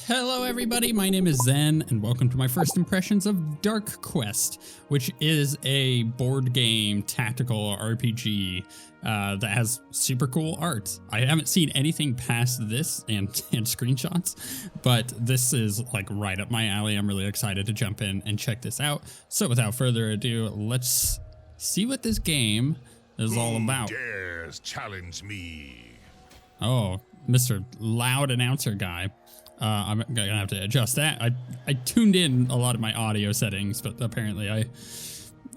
Hello everybody, my name is Zen, and welcome to my first impressions of Dark Quest, which is a board game tactical RPG that has super cool art. I haven't seen anything past this and screenshots, but this is like right up my alley. I'm really excited to jump in and check this out. So without further ado, let's see what this game is all about. Who dares challenge me? Oh, Mr. Loud Announcer guy. I'm gonna have to adjust that. I tuned in a lot of my audio settings, but apparently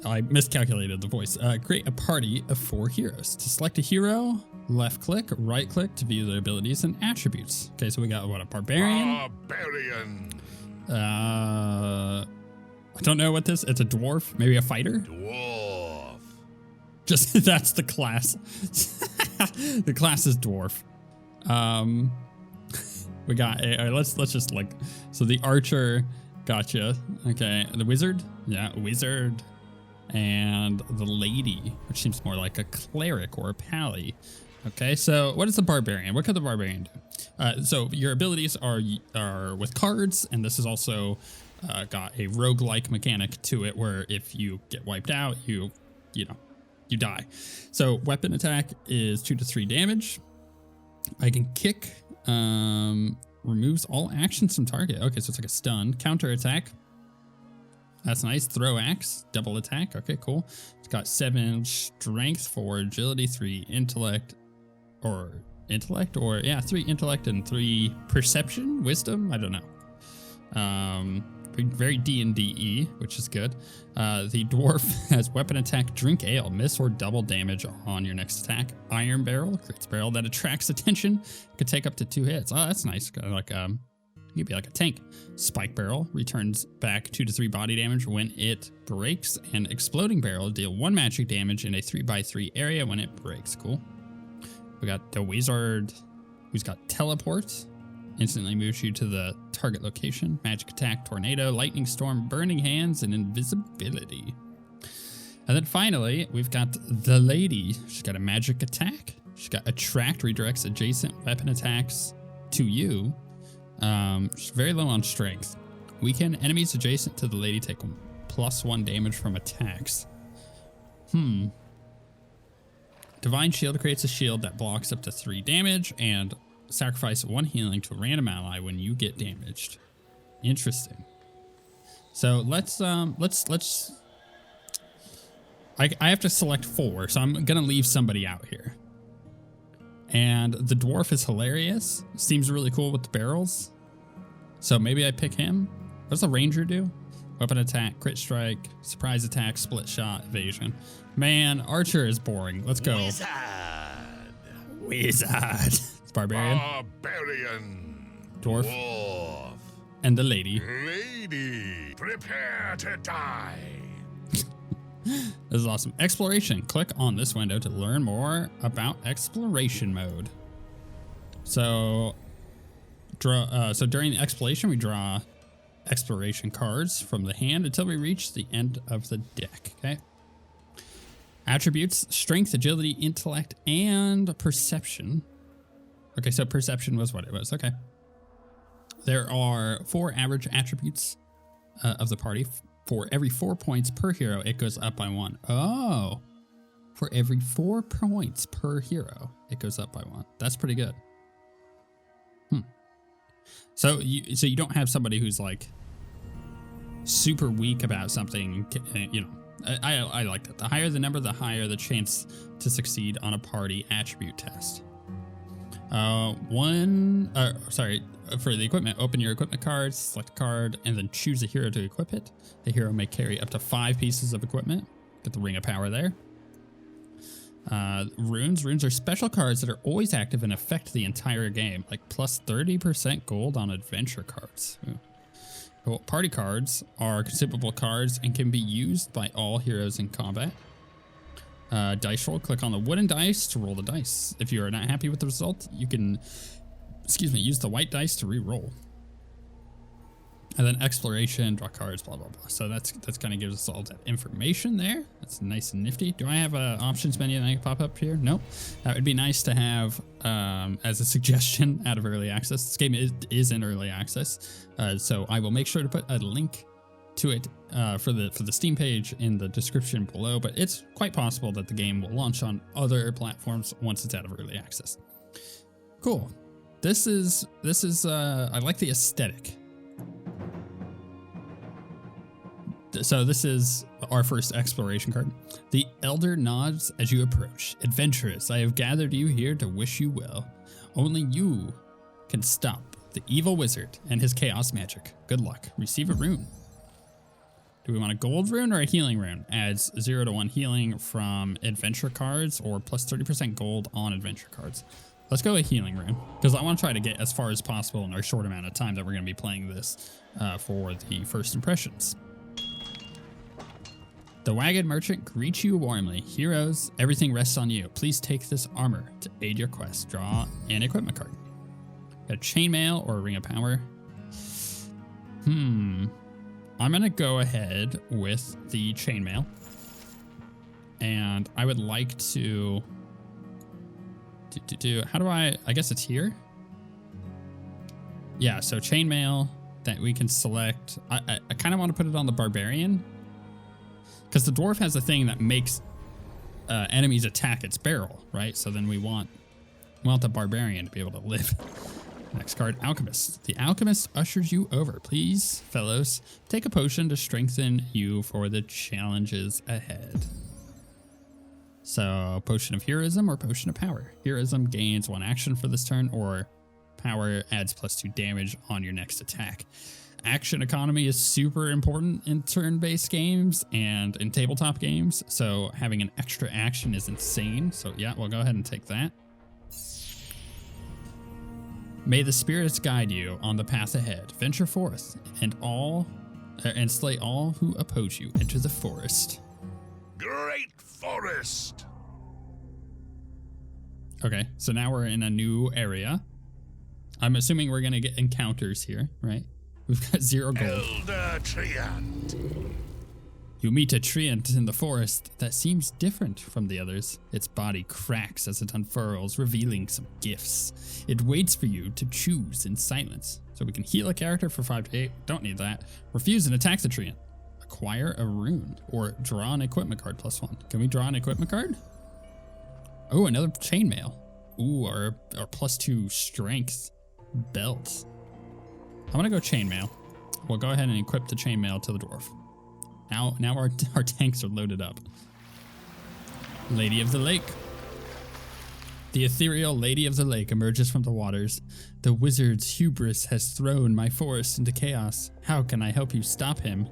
I miscalculated the voice. Create a party of 4 heroes. To select a hero, left click, right click to view their abilities and attributes. Okay, so we got what, a barbarian? Barbarian. I don't know what this. It's a dwarf, maybe a fighter. Dwarf. Just that's the class. The class is dwarf. We got let's just like, so the archer, gotcha. Okay, the wizard, yeah, wizard, and the lady, which seems more like a cleric or a pally. Okay, so what is the barbarian? What could the barbarian do? So your abilities are with cards, and this is also got a roguelike mechanic to it, where if you get wiped out, you die. So weapon attack is 2 to 3 damage. I can kick. Removes all actions from target. Okay, so it's like a stun. Counter attack. That's nice. Throw axe. Double attack. Okay, cool. It's got 7 strength, 4 agility, 3 intellect, or 3 intellect and 3 perception, wisdom. I don't know. Very D&D-y, which is good. The dwarf has weapon attack, drink ale, miss or double damage on your next attack. Iron barrel creates a barrel that attracts attention. Could take up to 2 hits. Oh, that's nice. Kind of like you'd be like a tank. Spike barrel returns back 2 to 3 body damage when it breaks, and exploding barrel deal 1 magic damage in a 3x3 area when it breaks. Cool. We got the wizard, who's got teleport. Instantly moves you to the target location. Magic attack, tornado, lightning storm, burning hands, and invisibility. And then finally, we've got the lady. She's got a magic attack. She's got attract, redirects adjacent weapon attacks to you. She's very low on strength. Weaken enemies adjacent to the lady take +1 damage from attacks. Divine shield creates a shield that blocks up to 3 damage, and sacrifice 1 healing to a random ally when you get damaged. Interesting. So let's I have to select 4, so I'm gonna leave somebody out here. And the dwarf is hilarious. Seems really cool with the barrels. So maybe I pick him. What does the ranger do? Weapon attack, crit strike, surprise attack, split shot, evasion. Man, archer is boring. Let's go. Wizard. Barbarian. Dwarf. And the lady. Lady, prepare to die. This is awesome. Exploration. Click on this window to learn more about exploration mode. So, so during the exploration, we draw exploration cards from the hand until we reach the end of the deck. Okay. Attributes: strength, agility, intellect, and perception. Okay, so perception was what it was. Okay. There are 4 average attributes of the party. For every 4 points per hero, it goes up by 1. Oh, for every 4 points per hero, it goes up by 1. That's pretty good. So you don't have somebody who's like super weak about something. You know, I like that. The higher the number, the higher the chance to succeed on a party attribute test. For the equipment, open your equipment cards, select a card, and then choose a hero to equip it. The hero may carry up to 5 pieces of equipment. Get the ring of power there. Runes. Runes are special cards that are always active and affect the entire game, like plus 30% gold on adventure cards. Cool. Party cards are consumable cards and can be used by all heroes in combat. Dice roll. Click on the wooden dice to roll the dice. If you are not happy with the result, you can, use the white dice to re-roll. And then exploration, draw cards, blah, blah, blah. So that's kind of gives us all that information there. That's nice and nifty. Do I have a options menu that I can pop up here? Nope. That would be nice to have as a suggestion out of early access. This game is in early access. So I will make sure to put a link to it for the Steam page in the description below, but it's quite possible that the game will launch on other platforms once it's out of early access. Cool. This is I like the aesthetic. So this is our first exploration card. The Elder nods as you approach. Adventurous, I have gathered you here to wish you well. Only you can stop the evil wizard and his chaos magic. Good luck. Receive a rune. Do we want a gold rune or a healing rune? Adds 0 to 1 healing from adventure cards or plus 30% gold on adventure cards. Let's go with healing rune because I want to try to get as far as possible in our short amount of time that we're going to be playing this for the first impressions. The Wagon Merchant greets you warmly. Heroes, everything rests on you. Please take this armor to aid your quest. Draw an equipment card. Got a chainmail or a ring of power. I'm going to go ahead with the chainmail. And I would like to how do I guess it's here. Yeah, so chainmail that we can select. I kind of want to put it on the barbarian. Because the dwarf has a thing that makes enemies attack its barrel, right? So then we want the barbarian to be able to live. Next card, Alchemist. The Alchemist ushers you over. Please, fellows, take a potion to strengthen you for the challenges ahead. So, Potion of Heroism or Potion of Power. Heroism gains 1 action for this turn, or Power adds +2 damage on your next attack. Action economy is super important in turn-based games and in tabletop games, so having an extra action is insane. So yeah, we'll go ahead and take that. May the spirits guide you on the path ahead. Venture forth and slay all who oppose you. Enter the forest. Great forest. Okay, so now we're in a new area. I'm assuming we're gonna get encounters here, right? We've got 0 gold. Elder Treant. You meet a treant in the forest that seems different from the others. Its body cracks as it unfurls, revealing some gifts. It waits for you to choose in silence. So we can heal a character for 5 to 8. Don't need that. Refuse and attack the treant. Acquire a rune or draw an equipment card +1. Can we draw an equipment card? Oh, another chainmail. Ooh, or +2 strength belt. I'm gonna go chainmail. We'll go ahead and equip the chainmail to the dwarf. Now our tanks are loaded up. Lady of the Lake. The ethereal Lady of the Lake emerges from the waters. The wizard's hubris has thrown my forest into chaos. How can I help you stop him?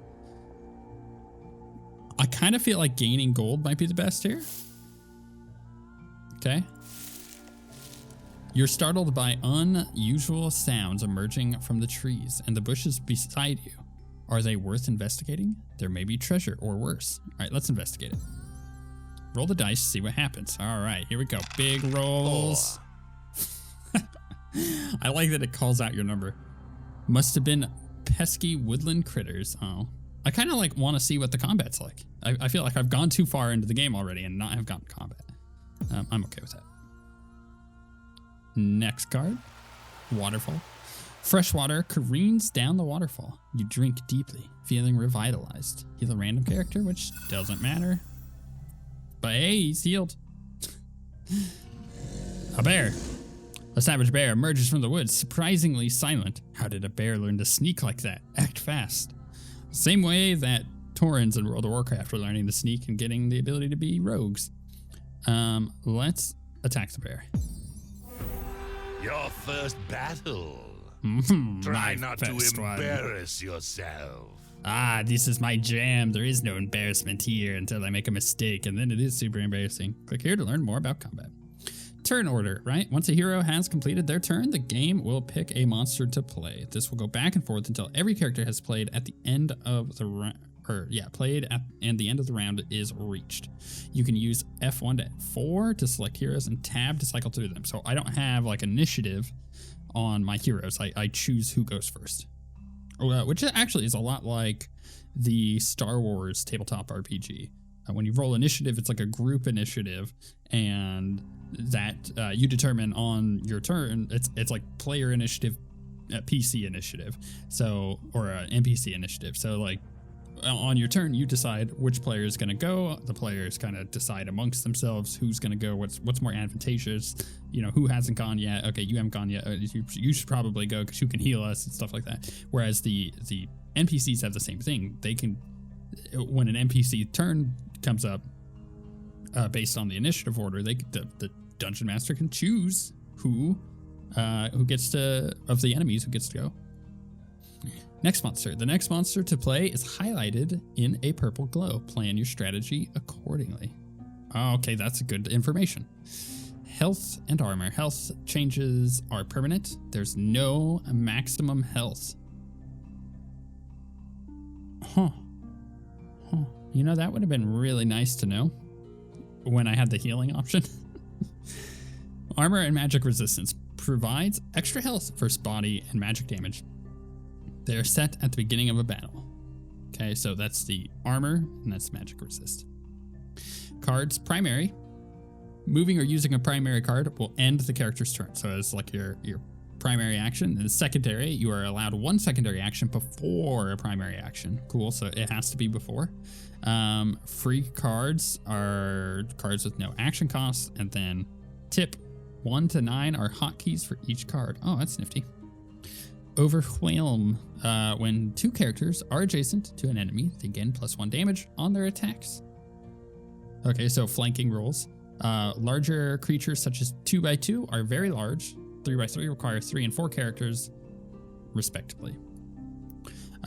I kind of feel like gaining gold might be the best here. Okay. You're startled by unusual sounds emerging from the trees and the bushes beside you. Are they worth investigating? There may be treasure or worse. All right, let's investigate it. Roll the dice, see what happens. All right, here we go. Big rolls. I like that it calls out your number. Must have been pesky woodland critters. Oh, I kind of want to see what the combat's like. I feel like I've gone too far into the game already and not have gotten combat. I'm okay with that. Next card, waterfall. Fresh water careens down the waterfall. You drink deeply, feeling revitalized. Heal a random character, which doesn't matter. But hey, he's healed. A bear. A savage bear emerges from the woods, surprisingly silent. How did a bear learn to sneak like that? Act fast. Same way that Taurens in World of Warcraft were learning to sneak and getting the ability to be rogues. Let's attack the bear. Your first battle. Try not to embarrass yourself. Ah, this is my jam. There is no embarrassment here until I make a mistake, and then it is super embarrassing. Click here to learn more about combat. Turn order, right? Once a hero has completed their turn, the game will pick a monster to play. This will go back and forth until every character has played at the end of the round. And the end of the round is reached. You can use F1 to F4 to select heroes and tab to cycle through them. So I don't have initiative on my heroes. I choose who goes first. which actually is a lot like the Star Wars tabletop RPG. When you roll initiative, it's like a group initiative, and that you determine on your turn. It's like player initiative, PC initiative, so or NPC initiative. So like on your turn, you decide which player is going to go. The players kind of decide amongst themselves who's going to go, what's more advantageous. You know, who hasn't gone yet. Okay, you haven't gone yet. You should probably go because you can heal us and stuff like that. Whereas the NPCs have the same thing. They can, when an NPC turn comes up, based on the initiative order, the dungeon master can choose who gets to, of the enemies, who gets to go. Next monster. The next monster to play is highlighted in a purple glow. Plan your strategy accordingly. Okay, that's good information. Health and armor. Health changes are permanent. There's no maximum health. Huh. You know, that would have been really nice to know when I had the healing option. Armor and magic resistance provides extra health versus body and magic damage. They are set at the beginning of a battle. Okay, so that's the armor and that's magic resist. Cards, primary. Moving or using a primary card will end the character's turn. So it's like your primary action. And the secondary, you are allowed one secondary action before a primary action. Cool, so it has to be before. Free cards are cards with no action costs. And then tip 1 to 9 are hotkeys for each card. Oh, that's nifty. Overwhelm. When two characters are adjacent to an enemy, they gain +1 damage on their attacks. Okay, so flanking rolls. Larger creatures such as 2x2 are very large. 3x3 require 3 and 4 characters, respectively.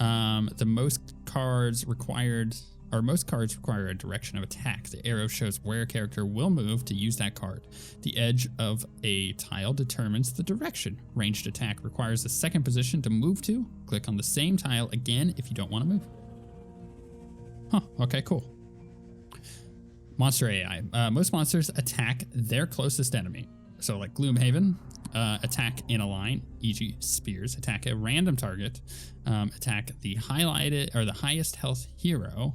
Most cards require a direction of attack. The arrow shows where a character will move to use that card. The edge of a tile determines the direction. Ranged attack requires a second position to move to. Click on the same tile again if you don't want to move. Huh, okay, cool. Monster AI. Most monsters attack their closest enemy. So like Gloomhaven, attack in a line, e.g. spears, attack a random target, attack the highlighted or the highest health hero,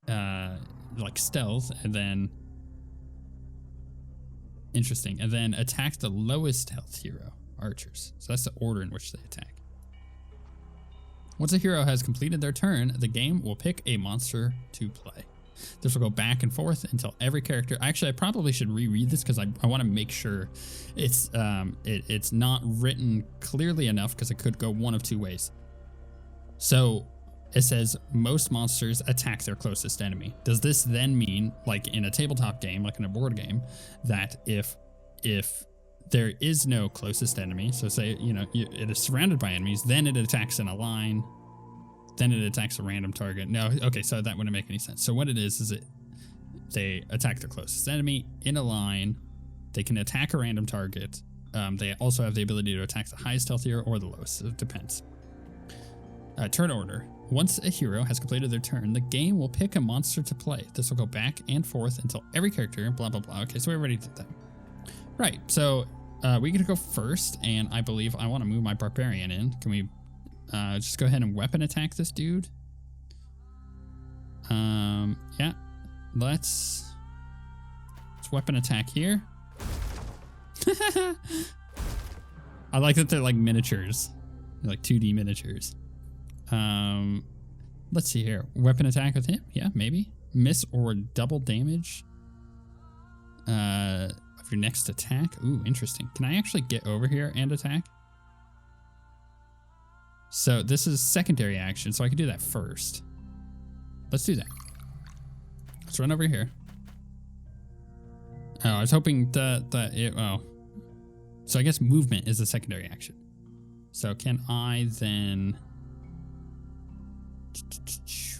like stealth, and then interesting, and then attack the lowest health hero, archers. So that's the order in which they attack. Once a hero has completed their turn, the game will pick a monster to play. This will go back and forth until every character. Actually, I probably should reread this because I want to make sure it's not written clearly enough, because it could go one of two ways. So it says most monsters attack their closest enemy. Does this then mean, like in a tabletop game, like in a board game, that if there is no closest enemy, so say it is surrounded by enemies, then it attacks in a line, then it attacks a random target? No, okay, so that wouldn't make any sense. So what it is they attack their closest enemy in a line. They can attack a random target. They also have the ability to attack the highest health hero or the lowest. So it depends. Turn order. Once a hero has completed their turn, the game will pick a monster to play. This will go back and forth until every character, blah, blah, blah. Okay, so we already did that. Right, so we get to go first, and I believe I want to move my barbarian in. Can we just go ahead and weapon attack this dude? Yeah, let's weapon attack here. I like that they're like miniatures. They're like 2D miniatures. Let's see here. Weapon attack with him? Yeah, maybe. Miss or double damage of your next attack. Ooh, interesting. Can I actually get over here and attack? So this is secondary action, so I can do that first. Let's do that. Let's run over here. Oh, I was hoping so I guess movement is a secondary action. So can I then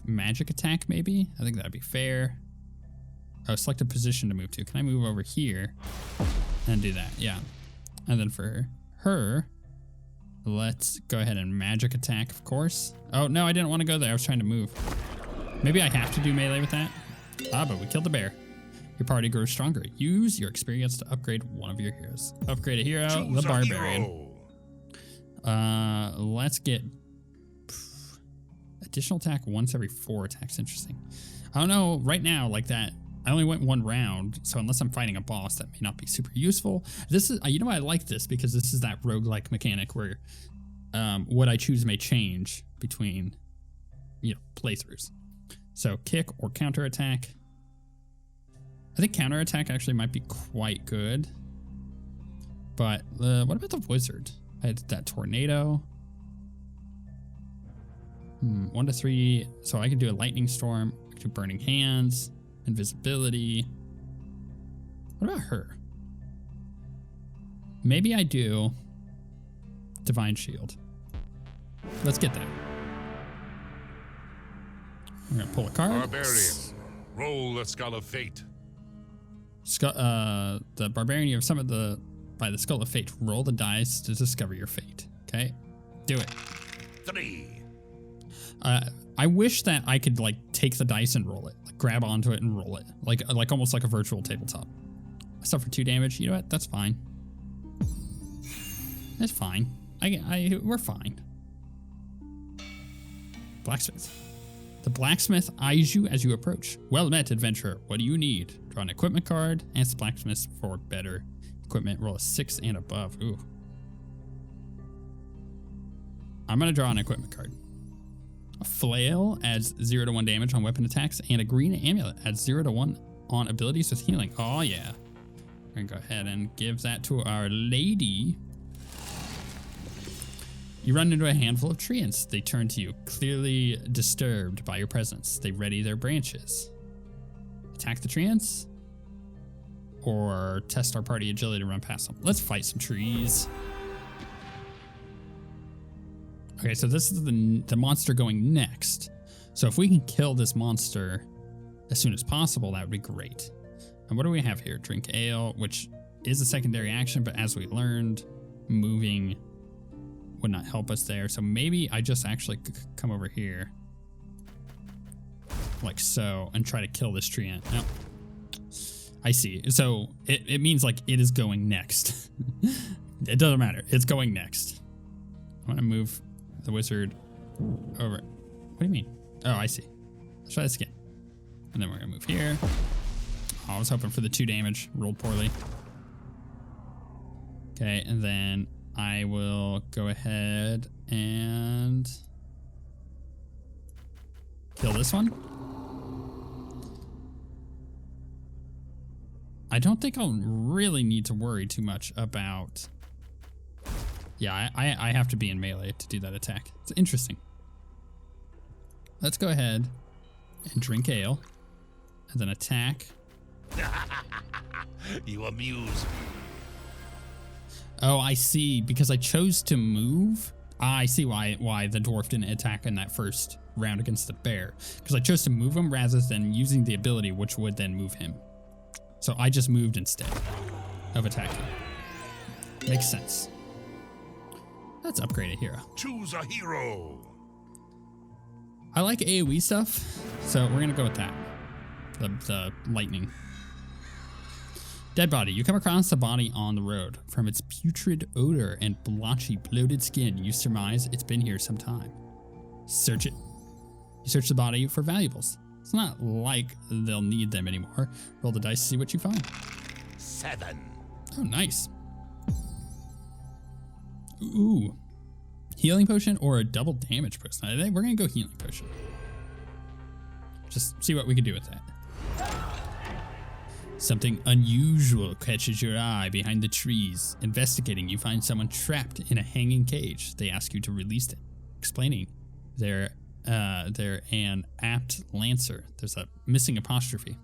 magic attack maybe? I think that'd be fair. Oh, select a position to move to. Can I move over here and do that? Yeah. And then for her, let's go ahead and magic attack, of course. Oh, no, I didn't want to go there. I was trying to move. Maybe I have to do melee with that. Ah, but we killed the bear. Your party grows stronger. Use your experience to upgrade one of your heroes. Upgrade a hero, the barbarian. Let's get Additional attack once every 4 attacks. Interesting. I don't know right now, like that. I only went 1 round, so unless I'm fighting a boss, that may not be super useful. This is, you know, I like this because this is that roguelike mechanic where what I choose may change between, you know, playthroughs. So kick or counter attack. I think counter attack actually might be quite good. But what about the wizard? I had that tornado. 1 to 3. So I can do a lightning storm. I can do burning hands, invisibility. What about her? Maybe I do divine shield. Let's get that. We're gonna pull a card. Barbarian, roll the skull of fate. The barbarian, you have summoned by the skull of fate. Roll the dice to discover your fate. Okay, do it. 3. I wish that I could like take the dice and roll it, like grab onto it and roll it, like almost like a virtual tabletop. I suffer 2 damage. You know what? That's fine. That's fine. We're fine. Blacksmith. The blacksmith eyes you as you approach. Well met, adventurer. What do you need? Draw an equipment card. Ask the blacksmith for better equipment. Roll a 6 and above. Ooh. I'm gonna draw an equipment card. A flail adds 0 to 1 damage on weapon attacks, and a green amulet adds 0 to 1 on abilities with healing. Oh yeah. We're gonna go ahead and give that to our lady. You run into a handful of treants. They turn to you, clearly disturbed by your presence. They ready their branches. Attack the treants? Or test our party agility to run past them? Let's fight some trees. Okay, so this is the monster going next. So if we can kill this monster as soon as possible, that would be great. And what do we have here? Drink ale, which is a secondary action, but as we learned, moving would not help us there. So maybe I just actually come over here like so and try to kill this treant. Nope. I see. So it means like it is going next. It doesn't matter. It's going next. I want to move the wizard over. What do you mean? Oh, I see. Let's try this again. And then we're gonna move here. Oh, I was hoping for the 2 damage. Rolled poorly. Okay, and then I will go ahead and kill this one. I don't think I'll really need to worry too much about... Yeah, I have to be in melee to do that attack. It's interesting. Let's go ahead and drink ale and then attack. You amuse me. Oh, I see. Because I chose to move. I see why the dwarf didn't attack in that first round against the bear. Because I chose to move him rather than using the ability, which would then move him. So I just moved instead of attacking. Makes sense. Let's upgrade a hero. Choose a hero. I like AoE stuff, so we're gonna go with that. The lightning. Dead body. You come across a body on the road. From its putrid odor and blotchy, bloated skin, you surmise it's been here some time. Search it. You search the body for valuables. It's not like they'll need them anymore. Roll the dice to see what you find. 7. Oh, nice. Ooh. Healing potion or a double damage potion? I think we're going to go healing potion. Just see what we can do with that. Something unusual catches your eye behind the trees. Investigating, you find someone trapped in a hanging cage. They ask you to release them. Explaining, they're an apt lancer. There's a missing apostrophe.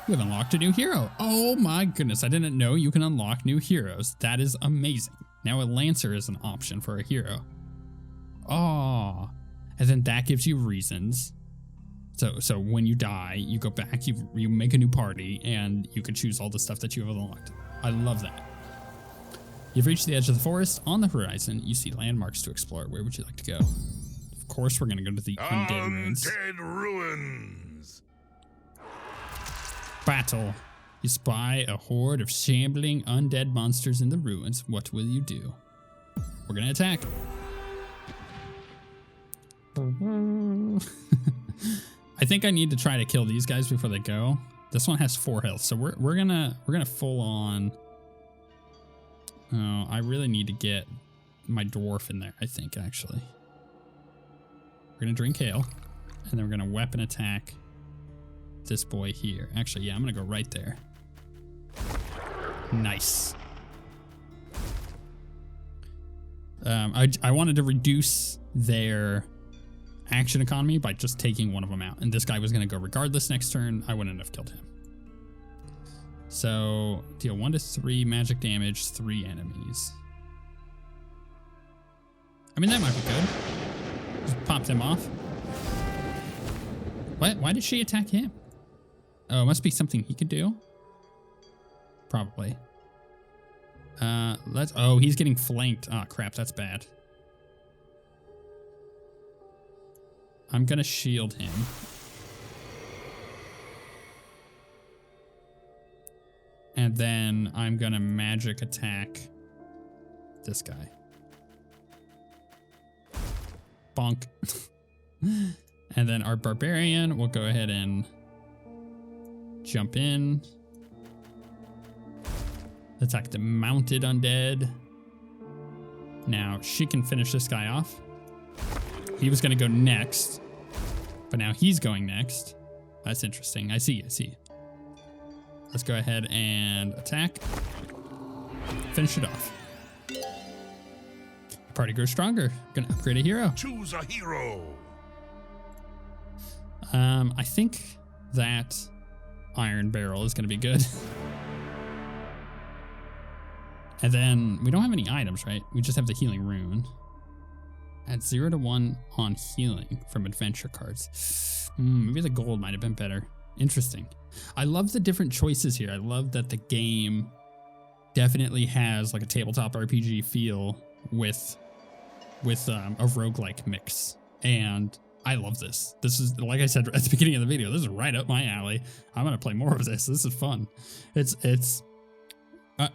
You have unlocked a new hero. Oh my goodness, I didn't know you can unlock new heroes. That is amazing. Now a lancer is an option for a hero. Oh, and then that gives you reasons. So when you die, you go back, you make a new party, and you can choose all the stuff that you have unlocked. I love that. You've reached the edge of the forest. On the horizon, you see landmarks to explore. Where would you like to go? Of course, we're going to go to the Undead Ruins. Undead Ruins. Battle. You spy a horde of shambling undead monsters in the ruins. What will you do? We're going to attack. I think I need to try to kill these guys before they go. This one has 4 health, so we're gonna full on. Oh, I really need to get my dwarf in there, I think, actually. We're gonna drink hail, and then we're gonna weapon attack this boy here. Actually, yeah, I'm gonna go right there. Nice. I wanted to reduce their action economy by just taking one of them out, and this guy was gonna go regardless next turn. I wouldn't have killed him. So deal 1 to 3 magic damage, 3 enemies. I mean, that might be good. Just pop them off. What? Why did she attack him? Oh, it must be something he could do. Probably. Oh, he's getting flanked. Oh, crap, that's bad. I'm gonna shield him. And then I'm gonna magic attack this guy. Bonk. And then our barbarian will go ahead and jump in. Attack the mounted undead. Now she can finish this guy off. He was gonna go next, but now he's going next. That's interesting. I see. Let's go ahead and attack. Finish it off. Party grows stronger. Gonna upgrade a hero. Choose a hero. I think that Iron Barrel is gonna be good. And then we don't have any items, right? We just have the healing rune. Add 0 to 1 on healing from adventure cards. Maybe the gold might have been better. Interesting. I love the different choices here. I love that the game definitely has like a tabletop RPG feel with a roguelike mix. And I love this. This is, like I said at the beginning of the video, this is right up my alley. I'm going to play more of this. This is fun. It's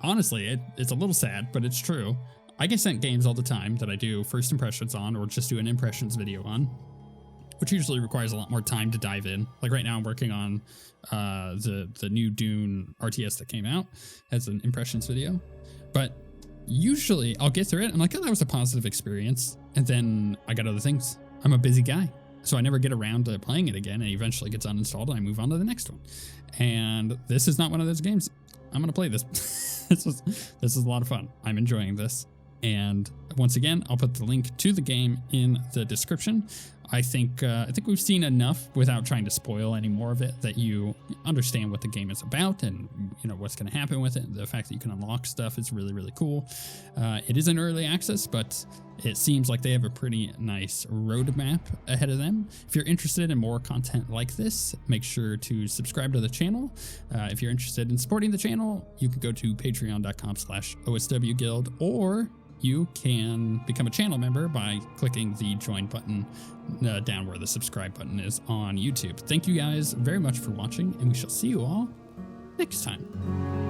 honestly, it's a little sad, but it's true. I get sent games all the time that I do first impressions on, or just do an impressions video on, which usually requires a lot more time to dive in. Like right now I'm working on the new Dune RTS that came out as an impressions video. But usually I'll get through it. I'm like, oh, that was a positive experience. And then I got other things. I'm a busy guy. So I never get around to playing it again, and it eventually gets uninstalled and I move on to the next one. And this is not one of those games. I'm going to play this. This is a lot of fun. I'm enjoying this. And once again, I'll put the link to the game in the description. I think we've seen enough without trying to spoil any more of it that you understand what the game is about and you know what's going to happen with it. The fact that you can unlock stuff is really, really cool. It is in early access, but it seems like they have a pretty nice roadmap ahead of them. If you're interested in more content like this, make sure to subscribe to the channel. If you're interested in supporting the channel, you can go to patreon.com/OSWguild, or you can become a channel member by clicking the join button down where the subscribe button is on YouTube. Thank you guys very much for watching, and we shall see you all next time.